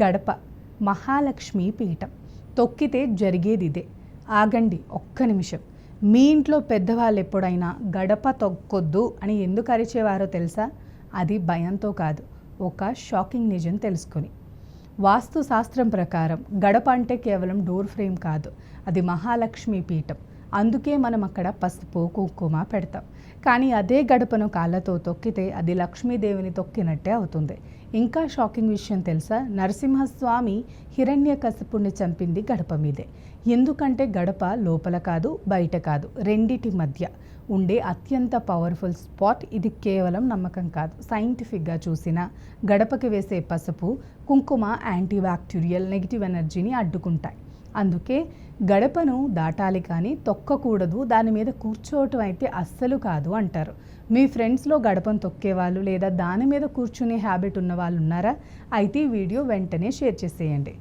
గడప మహాలక్ష్మి పీఠం. తొక్కితే జరిగేది ఇదే. ఆగండి ఒక్క నిమిషం. మీ ఇంట్లో పెద్దవాళ్ళు ఎప్పుడైనా గడప తొక్కొద్దు అని ఎందుకు అరిచేవారో తెలుసా? అది భయంతో కాదు, ఒక షాకింగ్ నిజం తెలుసుకొని. వాస్తు శాస్త్రం ప్రకారం గడప అంటే కేవలం డోర్ ఫ్రేమ్ కాదు, అది మహాలక్ష్మి పీఠం. అందుకే మనం అక్కడ పసుపు కుంకుమ పెడతాం. కానీ అదే గడపను కాళ్ళతో తొక్కితే అది లక్ష్మీదేవిని తొక్కినట్టే అవుతుంది. ఇంకా షాకింగ్ విషయం తెలుసా? నరసింహస్వామి హిరణ్యకశిపుణ్ణి చంపింది గడప మీదే. ఎందుకంటే గడప లోపల కాదు, బయట కాదు, రెండిటి మధ్య ఉండే అత్యంత పవర్ఫుల్ స్పాట్. ఇది కేవలం నమ్మకం కాదు, సైంటిఫిక్గా చూసిన గడపకి వేసే పసుపు కుంకుమ యాంటీ బ్యాక్టీరియల్ నెగిటివ్ ఎనర్జీని అడ్డుకుంటాయి. అందుకే గడపను దాటాలి కానీ తొక్కకూడదు, దాని మీద కూర్చోవటం అయితే అస్సలు కాదు అంటారు. మీ ఫ్రెండ్స్లో గడపను తొక్కేవాళ్ళు లేదా దాని మీద కూర్చునే హ్యాబిట్ ఉన్న వాళ్ళు ఉన్నారా? అయితే ఈ వీడియో వెంటనే షేర్ చేసేయండి.